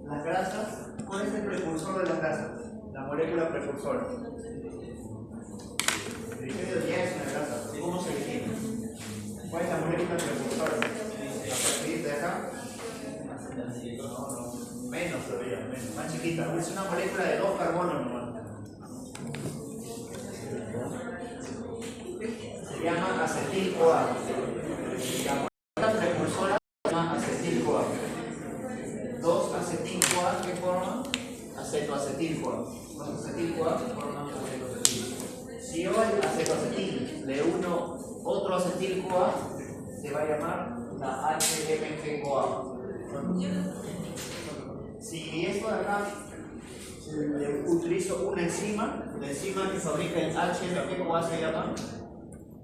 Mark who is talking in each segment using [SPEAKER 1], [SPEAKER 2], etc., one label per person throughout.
[SPEAKER 1] Las grasas, ¿cuál es el precursor de las grasas? La molécula precursora. El triglicérido ya es una grasa. ¿Cómo se origina? ¿Cuál es la molécula precursora? ¿La percibís de acá? Menos todavía, menos, más chiquita. Es una molécula de 2 carbonos nomás. Se llama acetil-CoA. La molécula precursora se llama acetil-CoA. 2-acetil-CoA, ¿qué forma? Acetoacetil-CoA. 2-acetil-CoA forman acetoacetil. Si yo al acetoacetil le uno otro acetil-CoA, se va a llamar la HMG-CoA. Si esto de acá le utilizo una enzima, la enzima que fabrica el HMG-CoA se llama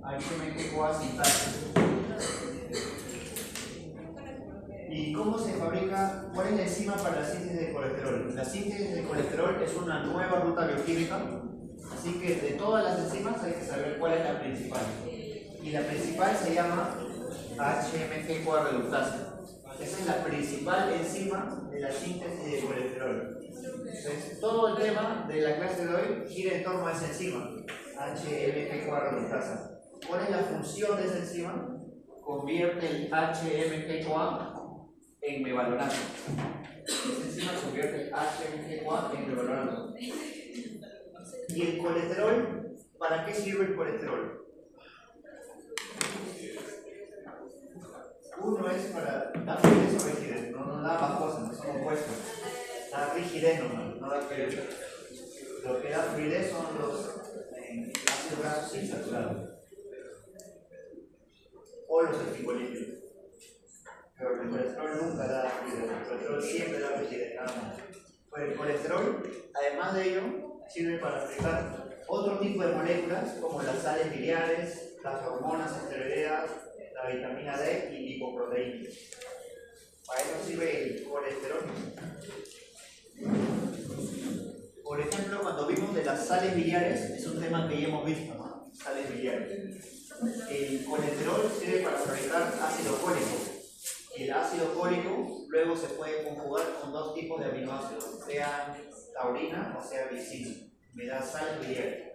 [SPEAKER 1] HMG-CoA sintasa. ¿Y cómo se fabrica? ¿Cuál es la enzima para la síntesis de colesterol? La síntesis de colesterol es una nueva ruta bioquímica, así que de todas las enzimas hay que saber cuál es la principal. Y la principal se llama HMG-CoA reductasa. Esa es la principal enzima de la síntesis de colesterol. Entonces, todo el tema de la clase de hoy gira en torno a esa enzima, HMG-CoA reductasa. ¿Cuál es la función de esa enzima? Convierte el HMG-CoA en mevalonate. Esa enzima convierte el HMG-CoA en mevalonate. ¿Y el colesterol? ¿Para qué sirve el colesterol? Uno es para dar fluidez o rigidez, no da más cosas, son opuestos. Da rigidez nomás, no da fluidez. Lo que da fluidez son los ácidos grasos insaturados o los anticolíticos. Pero el colesterol nunca da fluidez, el colesterol siempre da rigidez, nada más. Pues el colesterol, además de ello, sirve para fabricar otro tipo de moléculas como las sales biliares, las hormonas esteroideas, la vitamina D y lipoproteínas. Para eso sirve el colesterol. Por ejemplo, cuando vimos de las sales biliares, es un tema que ya hemos visto, ¿no? Sales biliares. El colesterol sirve para fabricar ácido fólico. El ácido fólico luego se puede conjugar con 2 tipos de aminoácidos, sea taurina o sea glicina. Me da sales biliares.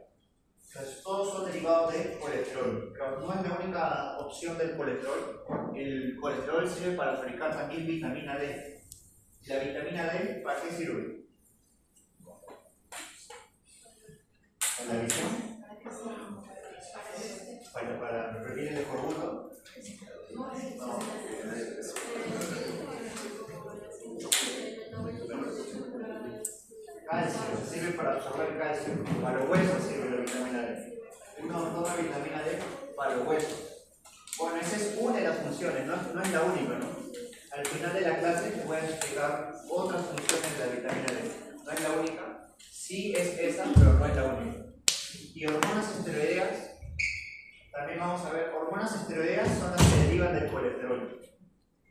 [SPEAKER 1] Entonces, todos son derivados de colesterol, pero no es la única opción del colesterol. El colesterol sirve para fabricar también vitamina D. ¿La vitamina D para qué sirve? ¿Para la visión? ¿Para prevenir el escorbuto? No. Calcio, sirve para absorber calcio. Para los huesos sirve la vitamina D. Uno toma vitamina D para los huesos. Bueno, esa es una de las funciones, no es la única, ¿no? Al final de la clase te voy a explicar otras funciones de la vitamina D. No es la única, sí es esa, pero no es la única. Y hormonas esteroideas, también vamos a ver, hormonas esteroideas son las que derivan del colesterol.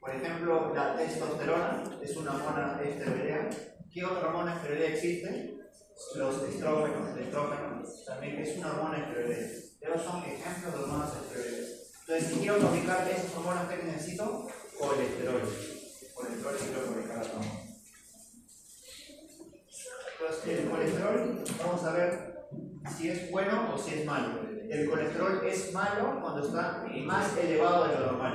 [SPEAKER 1] Por ejemplo, la testosterona es una hormona esteroidea. ¿Qué otra hormona esteroidea existe? Los estrógenos, también es una hormona esteroidea. Esos son ejemplos de hormonas esteroideas. Entonces, si quiero fabricar esas hormonas que necesito, colesterol. Colesterol es quiero fabricar las hormonas. Entonces, el colesterol, vamos a ver si es bueno o si es malo. El colesterol es malo cuando está más elevado de lo normal.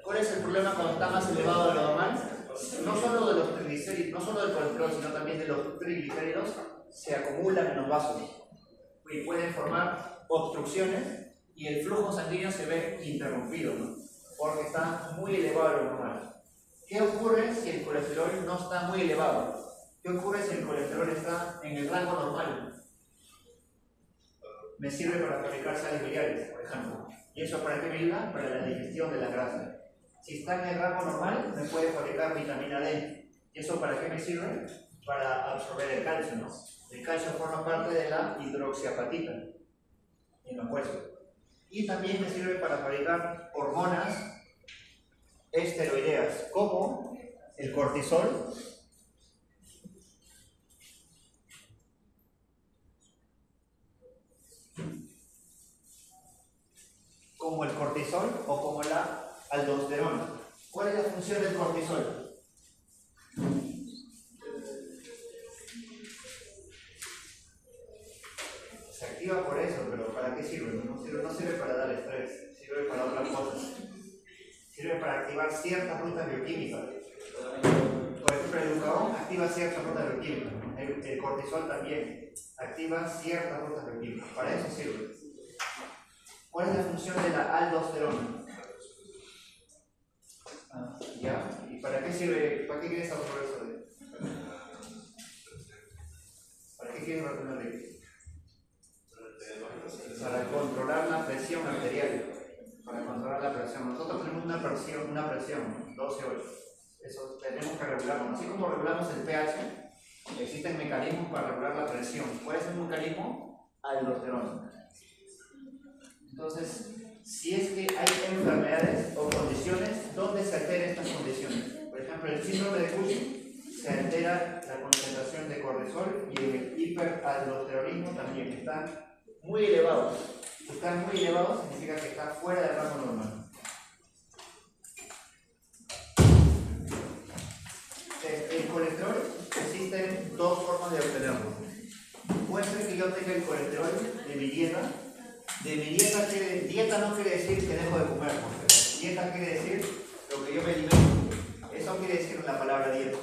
[SPEAKER 1] ¿Cuál es el problema cuando está más elevado de lo normal? No solo de los triglicéridos, no solo del colesterol, sino también de los triglicéridos, se acumulan en los vasos y pueden formar obstrucciones y el flujo sanguíneo se ve interrumpido, ¿no? Porque está muy elevado de lo normal. ¿Qué ocurre si el colesterol no está muy elevado? ¿Qué ocurre si el colesterol está en el rango normal? Me sirve para fabricar sales biliares, por ejemplo. ¿Y eso para qué me ayuda? Para la digestión de la grasa. Si está en el rango normal, me puede fabricar vitamina D. ¿Y eso para qué me sirve? Para absorber el calcio, ¿no? El calcio forma parte de la hidroxiapatita en los huesos. Y también me sirve para fabricar hormonas esteroideas, como el cortisol, o como la aldosterona. ¿Cuál es la función del cortisol? ciertas rutas bioquímicas. Por ejemplo, el glucagón activa ciertas rutas bioquímicas. El cortisol también activa ciertas rutas bioquímicas. Para eso sirve. ¿Cuál es la función de la aldosterona? ¿Ya? ¿Y para qué sirve? ¿Para qué quieres absorber eso? ¿Para qué quieres retenerle? Para controlar la presión arterial. Para controlar la presión. Nosotros tenemos una presión 12/8. Eso tenemos que regularlo. Así como regulamos el pH, existen mecanismos para regular la presión. ¿Cuál es el mecanismo? Aldosterona. Entonces, si es que hay enfermedades o condiciones donde se alteran estas condiciones, por ejemplo, el síndrome de Cushing, se altera la concentración de cortisol y el hiperaldosteronismo también. Están muy elevados. Si están muy elevados, significa que está fuera del rango normal. El colesterol, existen dos formas de obtenerlo. Puede ser que yo tenga el colesterol de mi dieta. De mi dieta no quiere decir que dejo de comer. Dieta quiere decir lo que yo me alimento. Eso quiere decir la palabra dieta.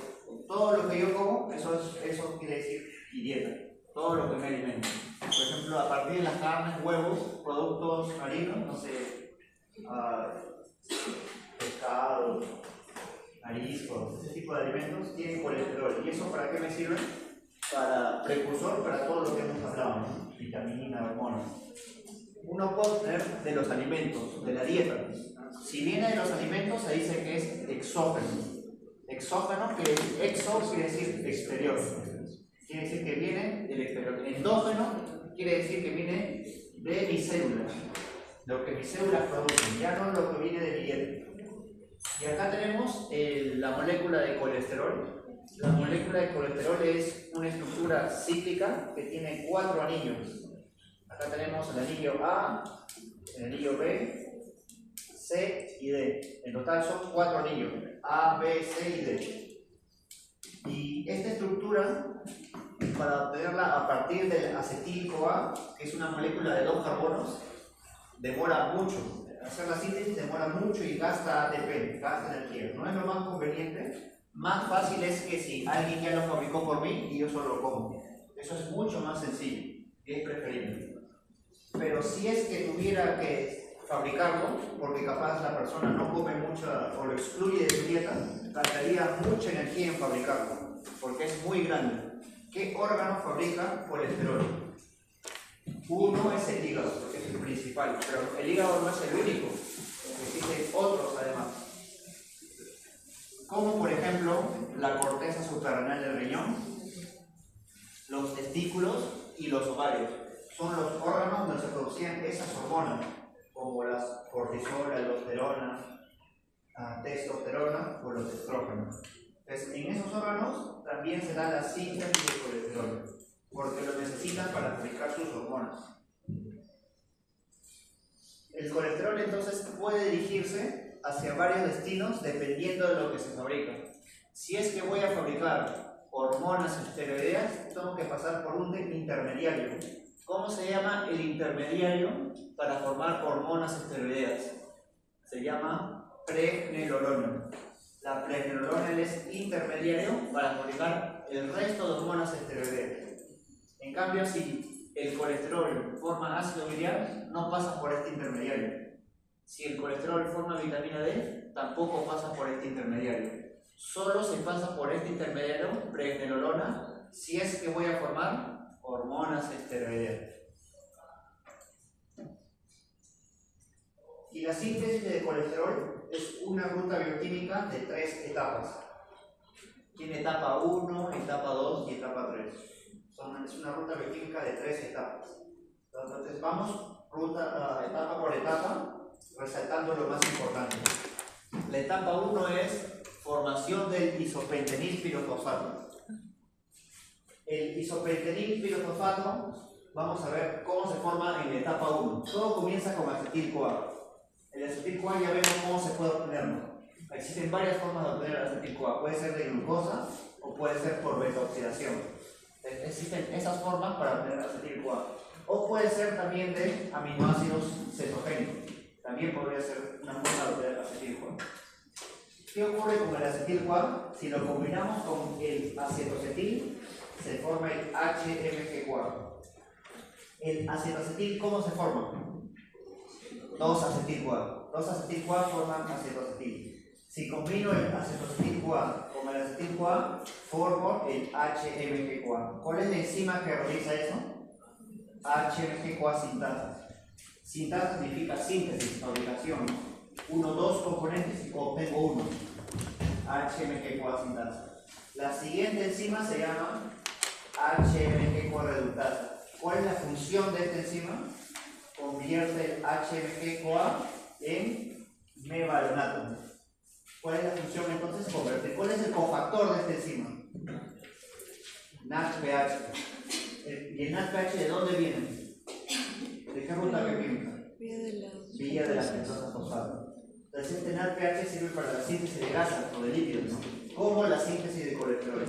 [SPEAKER 1] Todo lo que yo como, eso quiere decir mi dieta. Todo lo que me alimento. Por ejemplo, a partir de las carnes, huevos, productos marinos, no sé, pescado, mariscos, ese tipo de alimentos tienen colesterol. ¿Y eso para qué me sirve? Para precursor para todo lo que hemos hablado, ¿no? Vitaminas, hormonas. Uno puede obtener de los alimentos, de la dieta. Si viene de los alimentos, se dice que es exógeno. Exógeno, que exo quiere decir exterior. Quiere decir que viene del exterior. Endógeno quiere decir que viene de mis células. Lo que mis células producen, ya no lo que viene de mi dieta. Y acá tenemos la molécula de colesterol. La molécula de colesterol es una estructura cíclica que tiene 4 anillos. Acá tenemos el anillo A, el anillo B, C y D. En total son 4 anillos, A, B, C y D. Y esta estructura, para obtenerla a partir del acetil-CoA, que es una molécula de 2 carbonos, demora mucho. Hacer la síntesis demora mucho y gasta ATP, gasta energía. No es lo más conveniente. Más fácil es que si alguien ya lo fabricó por mí y yo solo lo como. Eso es mucho más sencillo y es preferible. Pero si es que tuviera que fabricarlo, porque capaz la persona no come mucho o lo excluye de su dieta, gastaría mucha energía en fabricarlo, porque es muy grande. ¿Qué órgano fabrica colesterol? Uno es el hígado, porque es el principal, pero el hígado no es el único, existen otros además. Como por ejemplo la corteza suprarrenal del riñón, los testículos y los ovarios. Son los órganos donde se producían esas hormonas, como las cortisol, aldosterona, testosterona o los estrógenos. Entonces, en esos órganos también se da la síntesis de colesterol, porque lo necesitan para fabricar sus hormonas. El colesterol entonces puede dirigirse hacia varios destinos dependiendo de lo que se fabrica. Si es que voy a fabricar hormonas esteroideas, tengo que pasar por un intermediario. ¿Cómo se llama el intermediario para formar hormonas esteroideas? Se llama pregnenolona. La pregnenolona es intermediario para fabricar el resto de hormonas esteroideas. En cambio, si el colesterol forma ácido biliar, no pasa por este intermediario. Si el colesterol forma vitamina D, tampoco pasa por este intermediario. Solo se pasa por este intermediario, pregnenolona, si es que voy a formar hormonas esteroideas. Y la síntesis de colesterol es una ruta bioquímica de 3 etapas. Tiene etapa 1, etapa 2 y etapa 3. Es una ruta bioquímica de 3 etapas. Entonces vamos etapa por etapa, resaltando lo más importante. La etapa 1 es formación del isopentenil pirofosfato. El isopentenil pirofosfato, vamos a ver cómo se forma en la etapa 1. Todo comienza con acetil-CoA. El acetil-CoA ya vemos cómo se puede obtenerlo. Existen varias formas de obtener el acetil-CoA. Puede ser de glucosa o puede ser por beta-oxidación. Existen esas formas para obtener acetil-CoA. O puede ser también de aminoácidos cetogénicos. También podría ser una forma de obtener acetil-CoA. ¿Qué ocurre con el acetil-CoA? Si lo combinamos con el acetoacetil, se forma el HMG-CoA. El acetoacetil, ¿cómo se forma? 2-acetil-CoA. 2-acetil-CoA forman acetoacetil. Si combino el acetoacetil-CoA con el acetil-CoA, formo el HMG-CoA. ¿Cuál es la enzima que realiza eso? HMG-CoA sintasa. Sintasa significa síntesis, fabricación. 2 componentes y obtengo uno. HMG-CoA sintasa. La siguiente enzima se llama HMG-CoA reductasa. ¿Cuál es la función de esta enzima? Convierte el HMG-CoA en mevalonato. ¿Cuál es la función entonces? Convertir. ¿Cuál es el cofactor de esta enzima? NADPH. ¿Y el NADPH de dónde viene? ¿De qué ruta bioquímica? Vía de la pentosa fosfato. Entonces este NADPH sirve para la síntesis de gases o de lípidos, ¿no? Como la síntesis de colesterol.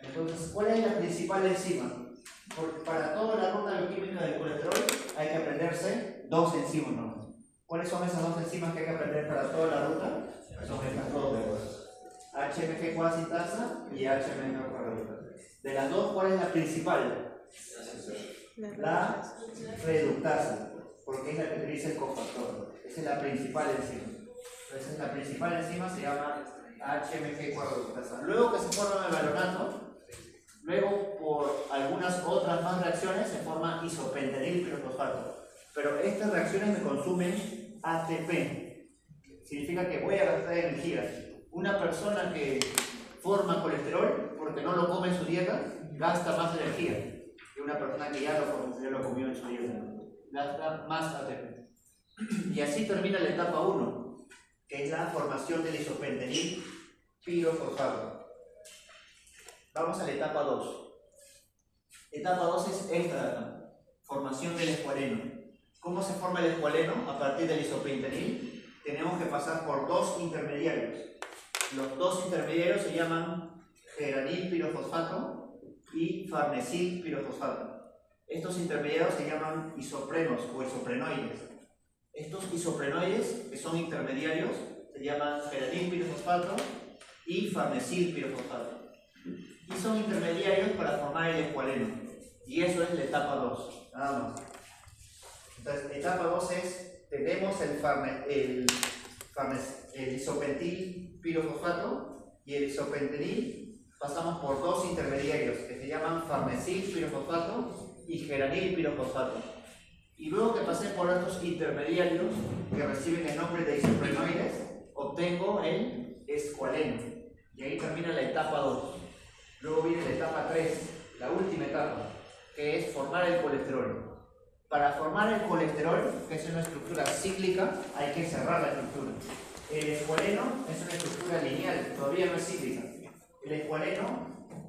[SPEAKER 1] Entonces, ¿cuál es la principal enzima? Porque para toda la ruta bioquímica del colesterol hay que aprenderse 2 enzimas, ¿no? ¿Cuáles son esas 2 enzimas que hay que aprender para toda la ruta? Son estas 2 de huesos. HMG-CoA sintasa y HMG-CoA reductasa. De las 2, ¿cuál es la principal? La reductasa, porque es la que utiliza el cofactor. Esa es la principal enzima. Entonces la principal enzima se llama HMG-CoA reductasa. Luego que se forma el mevalonato, luego, por algunas otras más reacciones, se forma isopentanil pirofosfato. Pero estas reacciones me consumen ATP. Significa que voy a gastar energía. Una persona que forma colesterol, porque no lo come en su dieta, gasta más energía que una persona que ya lo comió en su dieta. Gasta más ATP. Y así termina la etapa 1, que es la formación del isopentanil pirofosfato. Vamos a la etapa 2. Etapa 2 es esta, formación del escualeno. ¿Cómo se forma el escualeno? A partir del isopentanil tenemos que pasar por 2 intermediarios. Los 2 intermediarios se llaman geranil pirofosfato y farnesil pirofosfato. Estos intermediarios se llaman isoprenos o isoprenoides. Estos isoprenoides, que son intermediarios, se llaman geranil pirofosfato y farnesil pirofosfato. Y son intermediarios para formar el escualeno. Y eso es la etapa 2, nada más. Entonces, etapa 2 es, tenemos el isopentil pirofosfato y el isopentanil, pasamos por 2 intermediarios que se llaman farnesil pirofosfato y geranil pirofosfato. Y luego que pasé por estos intermediarios que reciben el nombre de isoprenoides, obtengo el escualeno. Y ahí termina la etapa 2. Luego viene la etapa 3, la última etapa, que es formar el colesterol. Para formar el colesterol, que es una estructura cíclica, hay que cerrar la estructura. El escualeno es una estructura lineal, todavía no es cíclica. El escualeno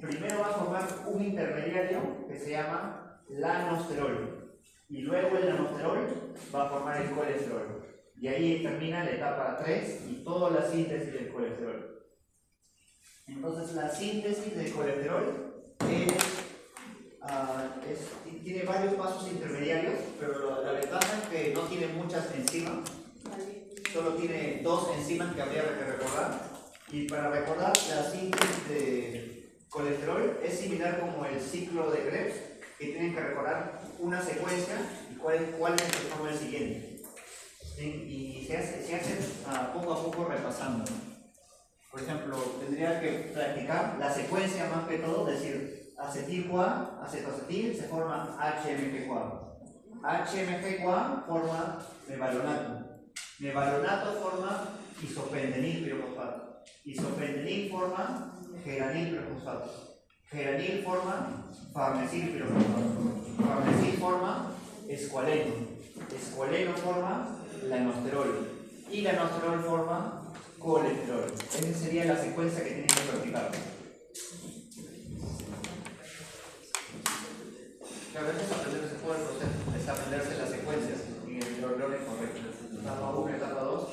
[SPEAKER 1] primero va a formar un intermediario que se llama lanosterol. Y luego el lanosterol va a formar el colesterol. Y ahí termina la etapa 3 y toda la síntesis del colesterol. Entonces la síntesis del colesterol tiene varios pasos intermediarios, pero la ventaja es que no tiene muchas enzimas, solo tiene 2 enzimas que habría que recordar. Y para recordar, la síntesis de colesterol es similar como el ciclo de Krebs, que tienen que recordar una secuencia y cuál es el que forma el siguiente. ¿Sí? Y se hace poco a poco repasando. Por ejemplo, tendría que practicar la secuencia más que todo, decir acetil-CoA, acetoacetil, se forma HMG-CoA. HMG-CoA forma mevalonato. Mevalonato forma isopentanil pirofosfato. Isopentanil forma geranil pirofosfato. Geranil forma farnesil pirofosfato. Farnesil forma escualeno. Escualeno forma lanosterol. Y lanosterol forma colesterol. Esa sería la secuencia que tienen que practicar. A veces aprenderse todo el proceso, es aprenderse las secuencias en el orden correcto. Etapa 1, etapa 2.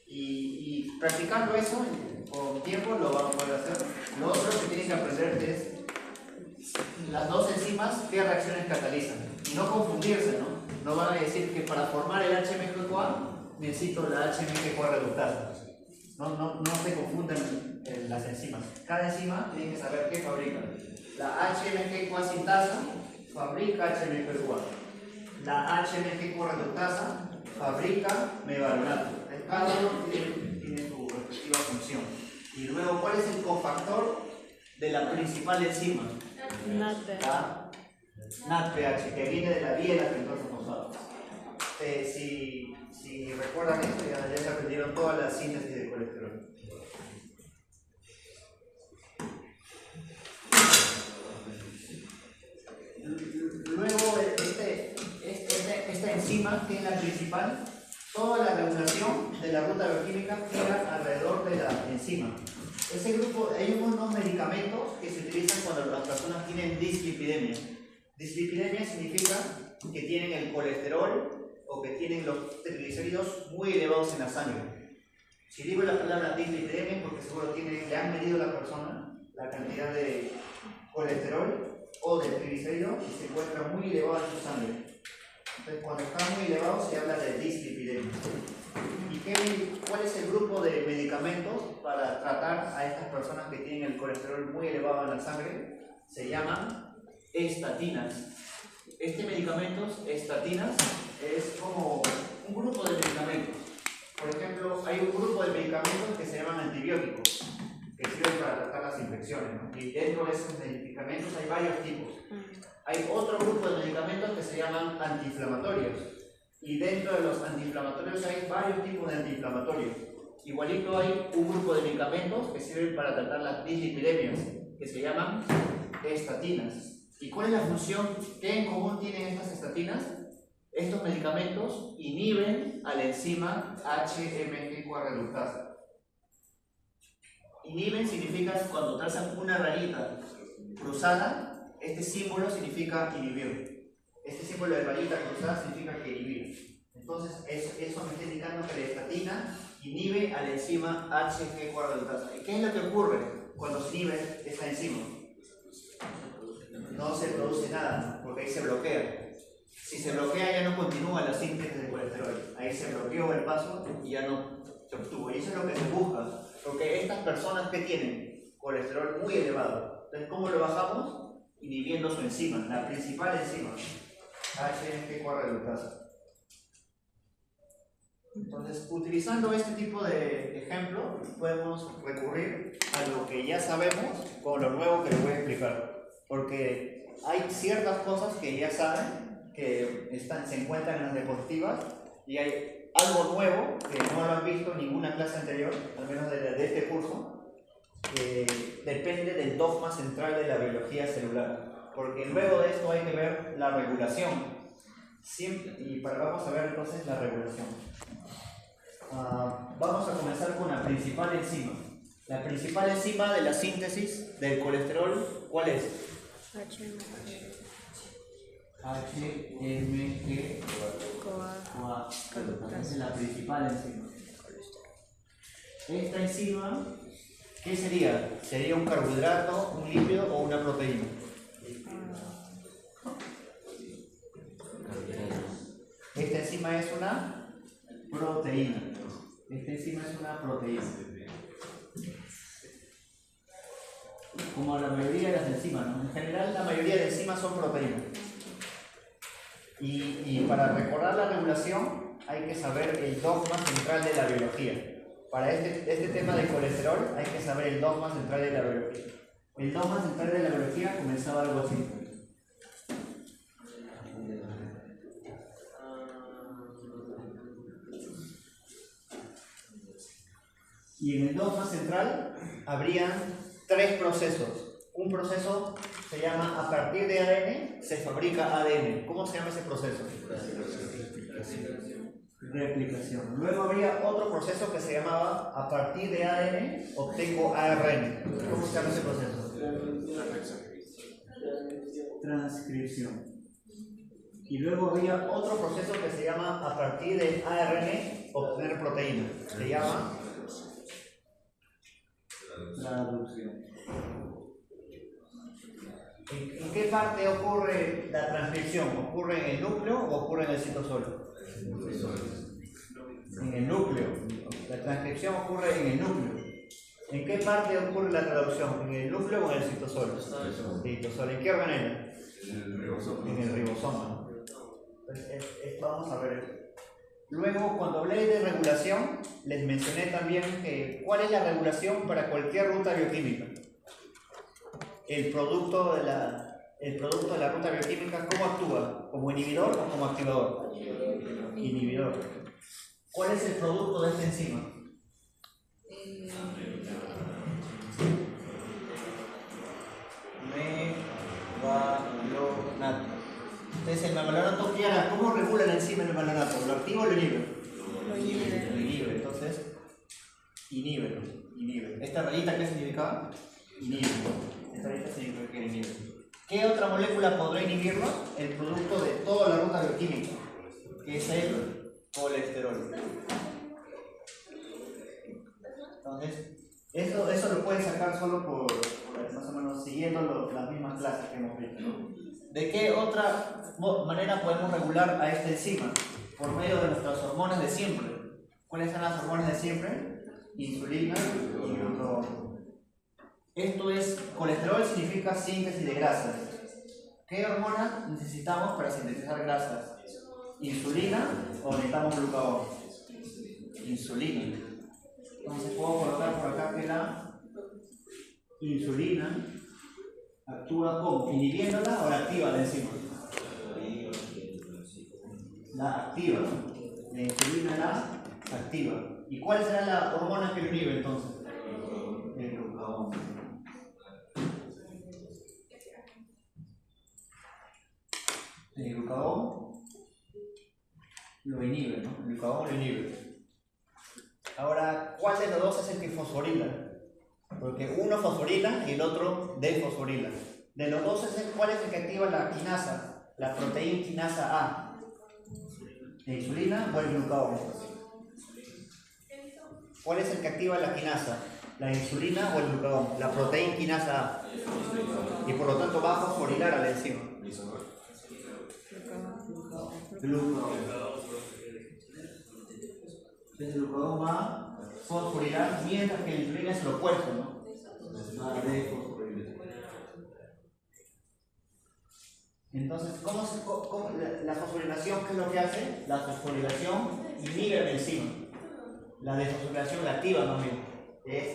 [SPEAKER 1] Y practicando eso, con tiempo lo van a poder hacer. Lo otro que tienen que aprender es las 2 enzimas, qué reacciones catalizan. Y no confundirse, ¿no? No van a decir que para formar el HMG-CoA necesito la HMG-CoA reductasa. No se confundan las enzimas. Cada enzima tiene que saber qué fabrica. La HMG-CoA sintasa fabrica HMG-CoA. La HMG-CoA reductasa fabrica mevalоnato. Cada uno tiene su respectiva función. Y luego, ¿cuál es el cofactor de la principal enzima? La NADPH, que viene de la vía de la pentosa fosfato. Si recuerdan esto, ya se aprendieron todas las síntesis de colesterol. Luego, esta enzima, que es la principal, toda la regulación de la ruta bioquímica gira alrededor de la enzima. Ese grupo, hay unos medicamentos que se utilizan cuando las personas tienen dislipidemia. Dislipidemia significa que tienen el colesterol o que tienen los triglicéridos muy elevados en la sangre. Si digo la palabra dislipidemia es porque seguro le han medido a la persona la cantidad de colesterol o de triglicéridos y se encuentra muy elevado en su sangre. Entonces, cuando está muy elevado se habla de dislipidemia. ¿Y cuál es el grupo de medicamentos para tratar a estas personas que tienen el colesterol muy elevado en la sangre? Se llaman estatinas. Este medicamento, estatinas, es como un grupo de medicamentos. Por ejemplo, hay un grupo de medicamentos que se llaman antibióticos, que sirven para tratar las infecciones, ¿no? Y dentro de esos medicamentos hay varios tipos. Hay otro grupo de medicamentos que se llaman antiinflamatorios. Y dentro de los antiinflamatorios hay varios tipos de antiinflamatorios. Igualito hay un grupo de medicamentos que sirven para tratar las dislipidemias, que se llaman estatinas. ¿Y cuál es la función? ¿Qué en común tienen estas estatinas? Estos medicamentos inhiben a la enzima HMG-CoA reductasa. Inhiben significa cuando trazan una rayita cruzada, este símbolo significa inhibir. Este símbolo de rayita cruzada significa que inhibir. Entonces, eso me está indicando que la estatina inhibe a la enzima HMG-CoA reductasa. ¿Y qué es lo que ocurre cuando se inhibe esta enzima? No se produce nada, porque ahí se bloquea. Si se bloquea, ya no continúa la síntesis de colesterol. Ahí se bloqueó el paso y ya no se obtuvo. Y eso es lo que se busca, porque estas personas que tienen colesterol muy elevado, entonces, ¿cómo lo bajamos? Inhibiendo su enzima, la principal enzima, HMG-CoA reductasa. Entonces, utilizando este tipo de ejemplo, podemos recurrir a lo que ya sabemos con lo nuevo que les voy a explicar. Porque hay ciertas cosas que ya saben que se encuentran en las diapositivas y hay algo nuevo que no lo han visto en ninguna clase anterior, al menos de este curso, que depende del dogma central de la biología celular. Porque luego de esto hay que ver la regulación. Vamos a ver entonces la regulación. Vamos a comenzar con la principal enzima. La principal enzima de la síntesis del colesterol, ¿cuál es? HMG-CoA. Esa es la principal enzima. Esta enzima, ¿qué sería? ¿Sería un carbohidrato, un lípido o una proteína? Esta enzima es una proteína. Esta enzima es una proteína. Como la mayoría de las enzimas, ¿no? En general, la mayoría de enzimas son proteínas. Y para recordar la regulación, hay que saber el dogma central de la biología. Para este tema del colesterol, hay que saber el dogma central de la biología. El dogma central de la biología comenzaba algo así. Y en el dogma central habrían tres procesos. Un proceso se llama a partir de ADN se fabrica ADN. ¿Cómo se llama ese proceso? Replicación. Luego habría otro proceso que se llamaba a partir de ADN obtengo ARN. ¿Cómo se llama ese proceso? Transcripción. Y luego había otro proceso que se llama a partir de ARN obtener proteína. Se llama traducción. ¿En qué parte ocurre la transcripción? ¿Ocurre en el núcleo o ocurre en el citosol? En el núcleo. La transcripción ocurre en el núcleo. ¿En qué parte ocurre la traducción? ¿En el núcleo o en el citosol? Citosol. ¿En qué organela? En el ribosoma. Entonces, vamos a ver esto. Luego, cuando hablé de regulación, les mencioné también que cuál es la regulación para cualquier ruta bioquímica. El producto de la ruta bioquímica, ¿cómo actúa? ¿Como inhibidor o como activador? Inhibidor. ¿Cuál es el producto de esta enzima? Mevalonato. Entonces, el mevalonato, ¿cómo regula la enzima el mevalonato? ¿Lo activa o lo inhibe? Lo inhibe. Entonces, inhibe. ¿Esta rayita qué significaba? Inhibe. Esta rayita significa que inhibe. ¿Qué otra molécula podrá inhibirlo? El producto de toda la ruta bioquímica, que es el colesterol. Entonces, eso lo pueden sacar solo por más o menos siguiendo las mismas clases que hemos visto, ¿no? ¿De qué otra manera podemos regular a esta enzima? Por medio de nuestras hormonas de siempre. ¿Cuáles son las hormonas de siempre? Insulina y glucagón. Esto es, colesterol significa síntesis de grasas. ¿Qué hormona necesitamos para sintetizar grasas? ¿Insulina o necesitamos glucagón? Insulina. Entonces puedo colocar por acá que la insulina actúa como inhibiéndola o la activa la enzima. La activa. La insulina la activa. ¿Y cuál será la hormona que lo inhibe entonces? El glucagón. El glucagón lo inhibe, ¿no? El glucagón lo inhibe. Ahora, ¿cuál de los dos es el que fosforila? Porque uno fosforila y el otro desfosforila. De los dos, ¿cuál es el que activa la quinasa? La proteína quinasa A. ¿La insulina o el glucagón? ¿Cuál es el que activa la quinasa? ¿La insulina o el glucagón? La proteína quinasa A. Y por lo tanto va a fosforilar a la enzima. Glucagón. Entonces el glucagón va a fosforilar mientras que la insulina es lo opuesto, ¿no? Va a desfosforilar. Entonces, la fosforilación, ¿qué es lo que hace? La fosforilación inhibe la enzima. La desfosforilación la activa más bien.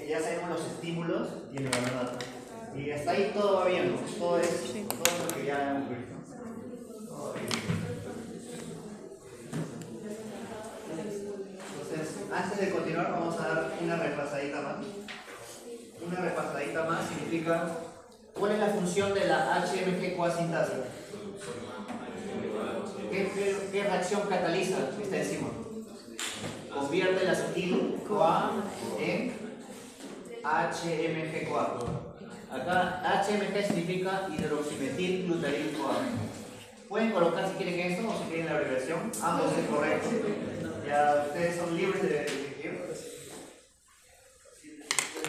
[SPEAKER 1] Ya sabemos los estímulos y el mevalonato. Y hasta ahí todo va bien, ¿no? Todo es lo que ya hemos visto. Todo bien. Antes de continuar vamos a dar una repasadita más. Una repasadita más significa ¿cuál es la función de la HMG-CoA sintasa? ¿Qué reacción cataliza esta enzima? Convierte el acetil-CoA en HMG-CoA. Acá HMG significa hidroximetil-glutaril-CoA. Pueden colocar si quieren esto o si quieren la abreviación, ambos es correcto. Ya ustedes son libres de elegir.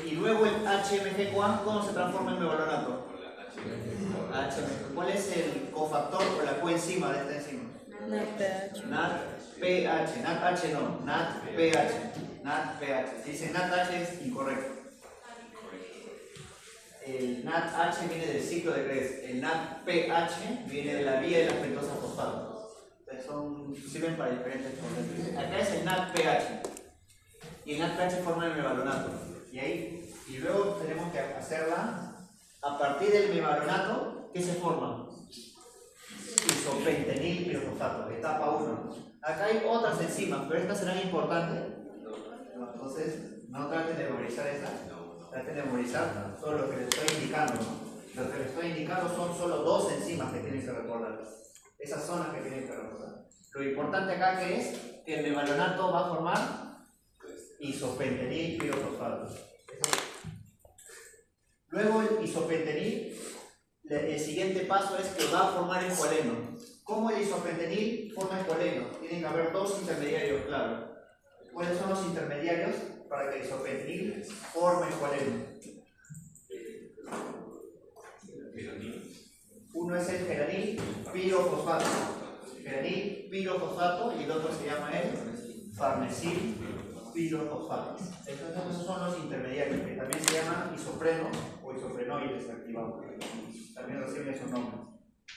[SPEAKER 1] Y luego el HMG-CoA, ¿cómo se transforma en mevalonato? HMG. ¿Cuál es el cofactor o la coenzima de esta enzima? NADPH. NADPH. NADH no, NADPH. NADPH. Si dice NADH es incorrecto. El NADH viene del ciclo de Krebs. El NADPH viene de la vía de las pentosas fosfato. Sirven para diferentes cosas. Acá es el NADPH. Y el NADPH forma el mevalonato. Y luego tenemos que hacerla a partir del mevalonato. ¿Qué se forma? Isopentenil pirofosfato, etapa 1. Acá hay otras enzimas, pero estas serán importantes. Entonces, no traten de memorizar estas. Traten de memorizar solo lo que les estoy indicando. Lo que les estoy indicando son solo dos enzimas que tienen que recordar. Esas son las que tienen que recordar. Lo importante acá que es que el mevalonato va a formar isopentenil pirofosfato. Luego el isopentenil, el siguiente paso es que va a formar escualeno. ¿Cómo el isopentenil forma escualeno? Tienen que haber dos intermediarios, claro. ¿Cuáles son los intermediarios para que el isopentenil forme escualeno? Uno es el geranil pirofosfato. Geranil pirofosfato y el otro se llama el farnesil pirofosfatos. Esos son los intermediarios, que también se llaman isoprenos o isofrenoides activados. También reciben esos nombres.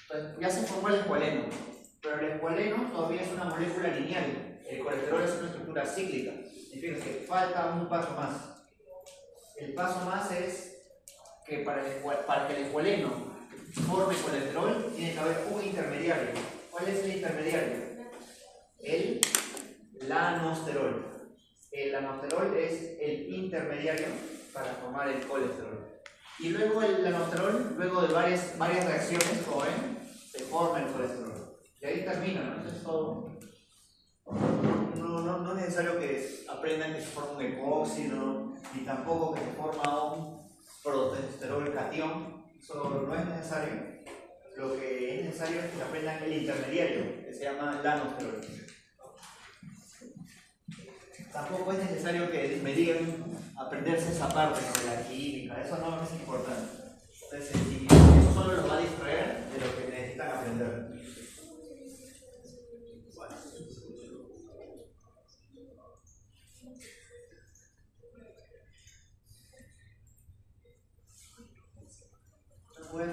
[SPEAKER 1] Entonces, ya se formó el escualeno, pero el escualeno todavía es una molécula lineal. El colesterol es una estructura cíclica. Y fíjense, falta un paso más. El paso más es que para que el escualeno forme colesterol, tiene que haber un intermediario. ¿Cuál es el intermediario? El lanosterol. El lanosterol es el intermediario para formar el colesterol. Y luego el lanosterol, luego de varias reacciones, como ven, se forma el colesterol. Y ahí termina, ¿no? Entonces todo. No es necesario que aprendan que se forma un epóxido, ni tampoco que se forma un protosterol catión. Eso no es necesario. Lo que es necesario es que aprendan el intermediario, que se llama lanosterol. Tampoco es necesario que me digan aprenderse esa parte de la química, eso no es importante. Entonces, eso solo los va a distraer de lo que necesitan aprender. Voy a